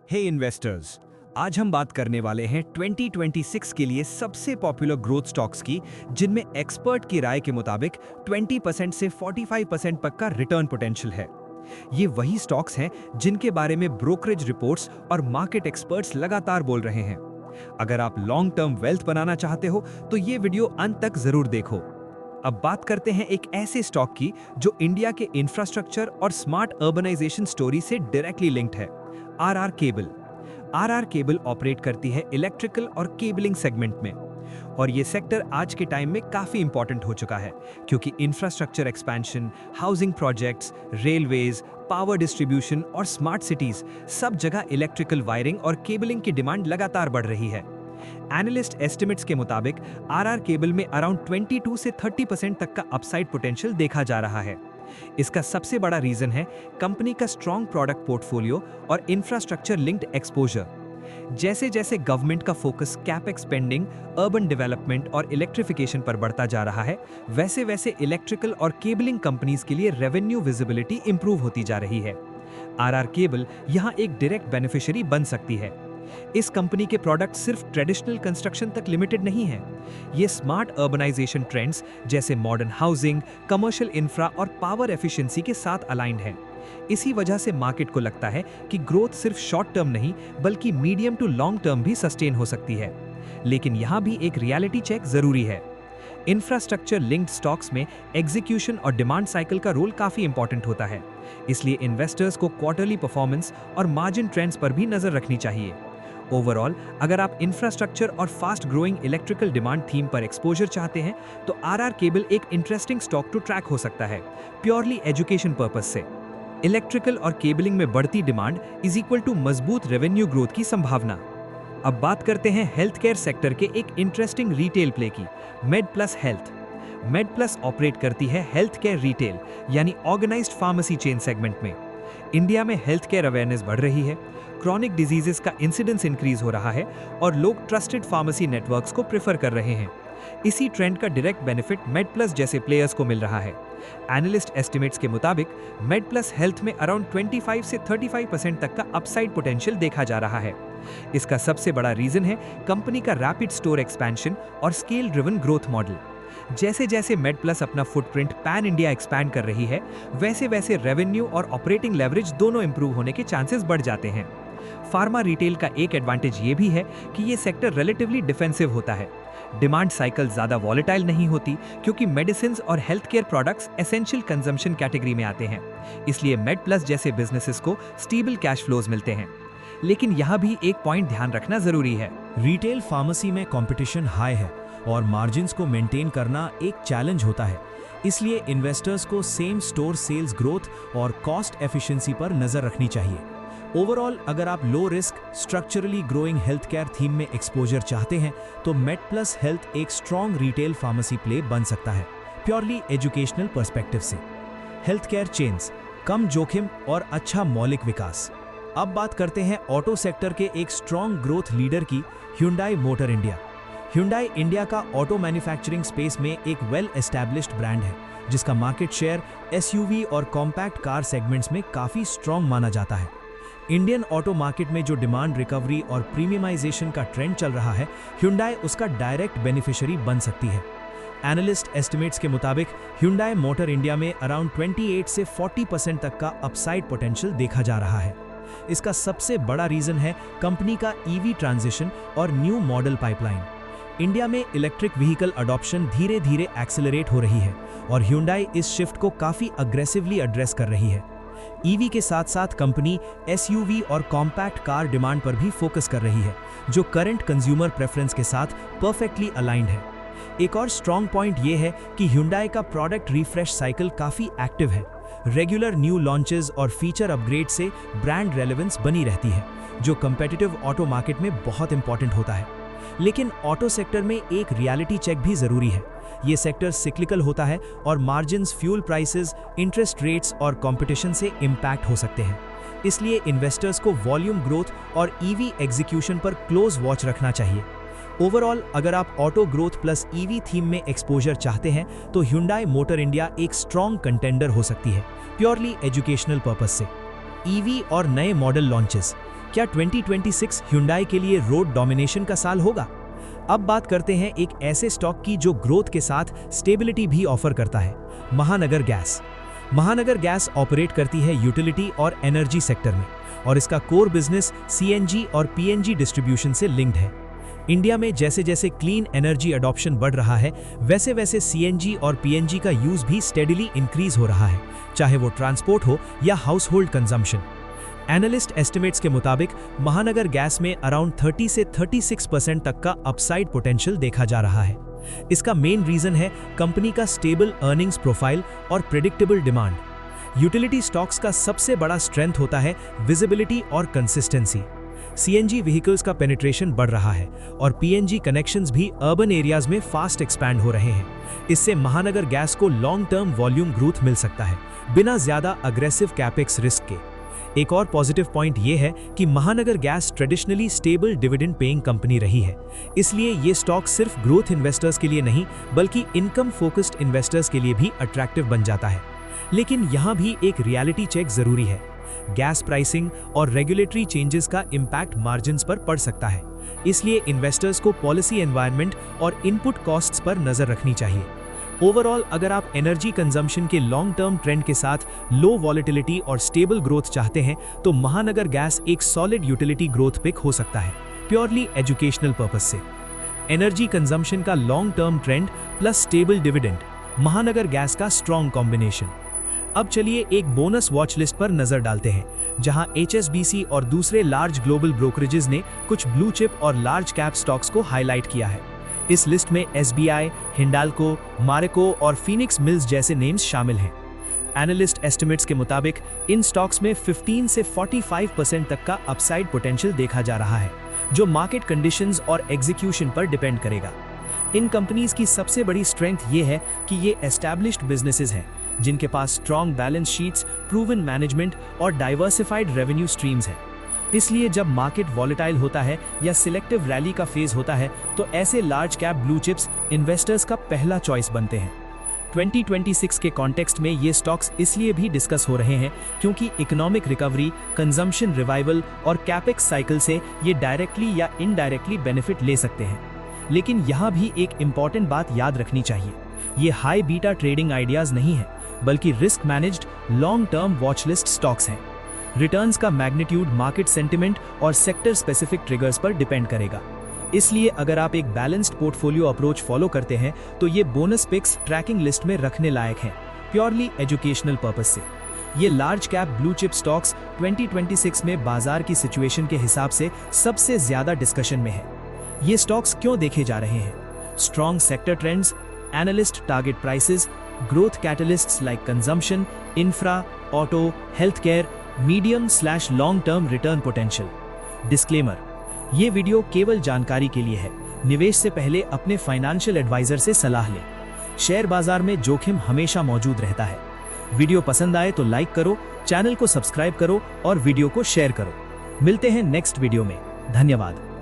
हे investors, आज हम बात करने वाले हैं 2026 के लिए सबसे पॉपुलर ग्रोथ स्टॉक्स की, जिनमें एक्सपर्ट की राय के मुताबिक 20% से 45% तक का रिटर्न पोटेंशियल है। ये वही स्टॉक्स हैं जिनके बारे में ब्रोकरेज रिपोर्ट्स और मार्केट एक्सपर्ट्स लगातार बोल रहे हैं। अगर आप लॉन्ग टर्म वेल्थ बनाना चाहते हो तो ये वीडियो अंत तक जरूर देखो। अब बात करते हैं एक ऐसे स्टॉक की जो इंडिया के इंफ्रास्ट्रक्चर और स्मार्ट अर्बनाइजेशन स्टोरी से डायरेक्टली लिंक्ड है, RR cable. RR cable operate करती है इलेक्ट्रिकल और केबलिंग सेगमेंट में, और ये सेक्टर आज के टाइम में काफी इंपॉर्टेंट हो चुका है क्योंकि infrastructure expansion, housing projects, railways, power distribution और स्मार्ट सिटीज, सब जगह इलेक्ट्रिकल वायरिंग और केबलिंग की डिमांड लगातार बढ़ रही है। एनालिस्ट एस्टिमेट्स के मुताबिक आरआर केबल में अराउंड 22 से 30% तक का अपसाइड पोटेंशियल देखा जा रहा है। इसका सबसे बड़ा रीजन है कंपनी का स्ट्रॉन्ग प्रोडक्ट पोर्टफोलियो और इंफ्रास्ट्रक्चर लिंक्ड एक्सपोजर। जैसे जैसे गवर्नमेंट का focus capex spending, urban development और इलेक्ट्रिफिकेशन पर बढ़ता जा रहा है, वैसे वैसे इलेक्ट्रिकल और केबलिंग कंपनीज के लिए रेवेन्यू विजिबिलिटी इंप्रूव होती जा रही है। आरआर केबल यहां एक डायरेक्ट बेनिफिशियरी बन सकती है। इस कंपनी के प्रोडक्ट सिर्फ ट्रेडिशनल कंस्ट्रक्शन तक लिमिटेड नहीं है। ये स्मार्ट अर्बनाइजेशन ट्रेंड्स जैसे मॉडर्न हाउसिंग, कमर्शियल इंफ्रा और पावर एफिशिएंसी के साथ अलाइंड है। इसी वजह से मार्केट को लगता है कि ग्रोथ सिर्फ शॉर्ट टर्म नहीं बल्कि मीडियम टू लॉन्ग टर्म भी सस्टेन हो सकती है। लेकिन यहाँ भी एक रियलिटी चेक जरूरी है। इंफ्रास्ट्रक्चर लिंक्ड स्टॉक्स में एग्जीक्यूशन और डिमांड साइकिल का रोल काफी इंपॉर्टेंट होता है, इसलिए इन्वेस्टर्स को क्वार्टरली परफॉर्मेंस और मार्जिन ट्रेंड्स पर भी नजर रखनी चाहिए। ओवरऑल, अगर आप इंफ्रास्ट्रक्चर और fast growing electrical demand theme पर एक्सपोजर चाहते हैं तो आरआर केबल एक इंटरेस्टिंग स्टॉक टू ट्रैक हो सकता है, प्योरली एजुकेशन पर्पस से। इलेक्ट्रिकल और केबलिंग में बढ़ती डिमांड इज इक्वल टू मजबूत रेवेन्यू ग्रोथ की संभावना। अब बात करते हैं हेल्थ केयर सेक्टर के एक इंटरेस्टिंग रिटेल प्ले की, made plus health. Made plus operate करती है हेल्थ केयर रिटेल यानी ऑर्गेनाइज्ड फार्मेसी चेन सेगमेंट में। इंडिया में हेल्थ केयर अवेयरनेस बढ़ रही है, क्रॉनिक डिजीजेस का इंसिडेंस इंक्रीज हो रहा है और लोग ट्रस्टेड फार्मेसी नेटवर्क्स को प्रेफर कर रहे हैं। इसी ट्रेंड का डायरेक्ट बेनिफिट मेड प्लस जैसे प्लेयर्स को मिल रहा है। एनालिस्ट एस्टिमेट्स के मुताबिक मेड प्लस हेल्थ में अराउंड 25 से 35% तक का अपसाइड पोटेंशियल देखा जा रहा है। इसका सबसे बड़ा रीजन है कंपनी का रैपिड स्टोर एक्सपेंशन और स्केल ड्रिवन ग्रोथ मॉडल। जैसे जैसे मेड प्लस अपना फुटप्रिंट पैन इंडिया एक्सपैंड कर रही है, वैसे वैसे रेवेन्यू और ऑपरेटिंग लेवरेज दोनों इंप्रूव होने के चांसेस बढ़ जाते हैं। फार्मा रिटेल का एक एडवांटेज ये भी है कि ये सेक्टर रिलेटिवली डिफेंसिव होता है। डिमांड साइकिल ज्यादा वॉलेटाइल नहीं होती क्योंकि मेडिसिन और health care products essential consumption category में आते हैं, इसलिए मेड प्लस जैसे बिजनेसेस को स्टेबल कैश फ्लोज मिलते हैं। लेकिन यहाँ भी एक पॉइंट ध्यान रखना जरूरी है, रिटेल फार्मेसी में कंपटीशन हाई है और मार्जिन्स को मेंटेन करना एक चैलेंज होता है, इसलिए इन्वेस्टर्स को सेम स्टोर सेल्स ग्रोथ और कॉस्ट एफिशिएंसी पर नजर रखनी चाहिए। ओवरऑल, अगर आप low risk structurally growing health care theme में एक्सपोजर चाहते हैं तो मेड प्लस हेल्थ एक स्ट्रॉन्ग रिटेल फार्मेसी प्ले बन सकता है, प्योरली एजुकेशनल पर्सपेक्टिव से। हेल्थ केयर चेन्स, कम जोखिम और अच्छा मौलिक विकास। अब बात करते हैं ऑटो सेक्टर के एक स्ट्रॉन्ग ग्रोथ लीडर की, Hyundai motor India. Hyundai India का ऑटो मैन्युफैक्चरिंग स्पेस में एक वेल एस्टैब्लिश्ड ब्रांड है जिसका मार्केट शेयर एसयूवी और कॉम्पैक्ट कार सेगमेंट्स में काफी स्ट्रॉन्ग माना जाता है। इंडियन ऑटो मार्केट में जो डिमांड रिकवरी और प्रीमियमाइजेशन का ट्रेंड चल रहा है, ह्यूंडई उसका डायरेक्ट बेनिफिशियरी बन सकती है। एनालिस्ट एस्टिमेट्स के मुताबिक ह्यूंडई मोटर इंडिया में अराउंड 28 से 40% तक का अपसाइड पोटेंशियल देखा जा रहा है। इसका सबसे बड़ा रीजन है कंपनी का ईवी ट्रांजिशन और न्यू मॉडल पाइपलाइन। इंडिया में इलेक्ट्रिक व्हीकल अडॉप्शन धीरे धीरे एक्सेलरेट हो रही है और ह्यूंडई इस शिफ्ट को काफी अग्रेसिवली एड्रेस कर रही है। ईवी के साथ साथ कंपनी एसयूवी और कॉम्पैक्ट कार डिमांड पर भी फोकस कर रही है, जो करंट कंज्यूमर प्रेफरेंस के साथ परफेक्टली अलाइंड है। एक और स्ट्रॉन्ग पॉइंट ये है कि ह्यूंडई का प्रोडक्ट रिफ्रेश साइकिल काफी एक्टिव है। रेगुलर न्यू लॉन्चेस और फीचर अपग्रेड से ब्रांड रेलेवेंस बनी रहती है, जो कंपेटिटिव ऑटो मार्केट में बहुत इंपॉर्टेंट होता है। लेकिन ऑटो सेक्टर में एक रियलिटी चेक भी जरूरी है। ये सेक्टर सिक्लिकल होता है और margins, fuel prices, interest rates और कंपटीशन से इम्पैक्ट हो सकते हैं। इसलिए इन्वेस्टर्स को वॉल्यूम ग्रोथ और ईवी एग्जीक्यूशन पर क्लोज वॉच रखना चाहिए। ओवरऑल, अगर आप auto growth plus EV theme में एक्सपोजर चाहते हैं तो ह्यूंडई मोटर इंडिया एक स्ट्रॉन्ग कंटेंडर हो सकती है, प्योरली एजुकेशनल पर्पस से। ईवी और नए मॉडल लॉन्चेस, क्या 2026 Hyundai के लिए रोड डोमिनेशन का साल होगा? अब बात करते हैं एक ऐसे स्टॉक की जो ग्रोथ के साथ स्टेबिलिटी भी ऑफर करता है, महानगर गैस। महानगर गैस ऑपरेट करती है यूटिलिटी और एनर्जी सेक्टर में और इसका कोर बिजनेस सीएनजी और पीएनजी डिस्ट्रीब्यूशन से लिंक्ड है। इंडिया में जैसे जैसे क्लीन एनर्जी अडॉप्शन बढ़ रहा है, वैसे वैसे सीएनजी और पीएनजी का यूज भी स्टेडिली इंक्रीज हो रहा है, चाहे वो ट्रांसपोर्ट हो या house hold consumption. Analyst estimates के मुताबिक महानगर गैस में अराउंड 30 से 36% तक का अपसाइड पोटेंशियल देखा जा रहा है। इसका मेन रीजन है कंपनी का स्टेबल अर्निंग्स प्रोफाइल और प्रेडिक्टेबल डिमांड। यूटिलिटी स्टॉक्स का सबसे बड़ा स्ट्रेंथ होता है विजिबिलिटी और कंसिस्टेंसी। सीएनजी व्हीकल्स का पेनिट्रेशन बढ़ रहा है और पीएनजी कनेक्शंस भी अर्बन एरियाज में फास्ट एक्सपैंड हो रहे हैं। इससे महानगर गैस को लॉन्ग टर्म वॉल्यूम ग्रोथ मिल सकता है, बिना ज्यादा अग्रेसिव कैपेक्स रिस्क के। एक और पॉजिटिव पॉइंट ये है कि महानगर gas traditionally stable dividend paying company रही है, इसलिए ये स्टॉक सिर्फ ग्रोथ इन्वेस्टर्स के लिए नहीं बल्कि इनकम फोकस्ड इन्वेस्टर्स के लिए भी अट्रैक्टिव बन जाता है। लेकिन यहाँ भी एक रियलिटी चेक जरूरी है। गैस प्राइसिंग और रेगुलेटरी चेंजेस का इम्पैक्ट मार्जिन्स पर पड़ सकता है, इसलिए इन्वेस्टर्स को पॉलिसी एनवायरनमेंट और इनपुट कॉस्ट्स पर नजर रखनी चाहिए। ओवरऑल अगर आप एनर्जी कंजम्पशन के लॉन्ग टर्म ट्रेंड के साथ लो वॉलेटिलिटी और स्टेबल ग्रोथ चाहते हैं तो महानगर गैस एक सॉलिड यूटिलिटी ग्रोथ पिक हो सकता है, प्योरली एजुकेशनल पर्पस से। एनर्जी कंजम्पशन का long term trend plus stable dividend, महानगर गैस का स्ट्रॉन्ग कॉम्बिनेशन। अब चलिए एक बोनस वॉच लिस्ट पर नजर डालते हैं, जहां HSBC और दूसरे लार्ज ग्लोबल ब्रोकरेजेस ने कुछ ब्लू चिप और लार्ज कैप स्टॉक्स को हाईलाइट किया है। इस लिस्ट में SBI, हिंडाल्को, मारेको और फीनिक्स मिल्स जैसे नेम्स शामिल हैं। एनालिस्ट एस्टिमेट्स के मुताबिक इन स्टॉक्स में 15 से 45% तक का अपसाइड पोटेंशियल देखा जा रहा है, जो मार्केट कंडीशंस और एग्जीक्यूशन पर डिपेंड करेगा। इन कंपनीज की सबसे बड़ी स्ट्रेंथ ये है कि ये एस्टैब्लिश्ड बिजनेसेस हैं, जिनके पास strong balance sheets, proven management और डाइवर्सिफाइड रेवेन्यू स्ट्रीम्स हैं। इसलिए जब मार्केट वॉलेटाइल होता है या सिलेक्टिव रैली का फेज होता है तो ऐसे large cap blue chips investors का पहला चॉइस बनते हैं। 2026 के कॉन्टेक्स्ट में ये स्टॉक्स इसलिए भी डिस्कस हो रहे हैं क्योंकि इकोनॉमिक रिकवरी, कंजम्पशन रिवाइवल और कैपेक्स साइकिल से ये डायरेक्टली या इनडायरेक्टली बेनिफिट ले सकते हैं। लेकिन यहाँ भी एक इम्पॉर्टेंट बात याद रखनी चाहिए, ये हाई बीटा ट्रेडिंग आइडियाज नहीं है बल्कि risk managed long term watch list stocks हैं। रिटर्न्स का मैग्नीट्यूड मार्केट सेंटिमेंट और सेक्टर स्पेसिफिक ट्रिगर्स पर डिपेंड करेगा। इसलिए अगर आप एक बैलेंस्ड पोर्टफोलियो अप्रोच फॉलो करते हैं तो ये बोनस पिक्स ट्रैकिंग लिस्ट में रखने लायक हैं, प्योरली एजुकेशनल पर्पस से। ये large cap blue chip stocks 2026 में बाजार की सिचुएशन के हिसाब से सबसे ज्यादा डिस्कशन में है। ये स्टॉक्स क्यों देखे जा रहे हैं? Strong sector trends, analyst target prices, growth catalysts like consumption, infra, auto, health care, medium long term return potential. Disclaimer, ये वीडियो केवल जानकारी के लिए है, निवेश से पहले अपने फाइनेंशियल एडवाइजर से सलाह लें। शेयर बाजार में जोखिम हमेशा मौजूद रहता है। वीडियो पसंद आए तो लाइक करो, चैनल को सब्सक्राइब करो और वीडियो को शेयर करो। मिलते हैं नेक्स्ट वीडियो में। धन्यवाद।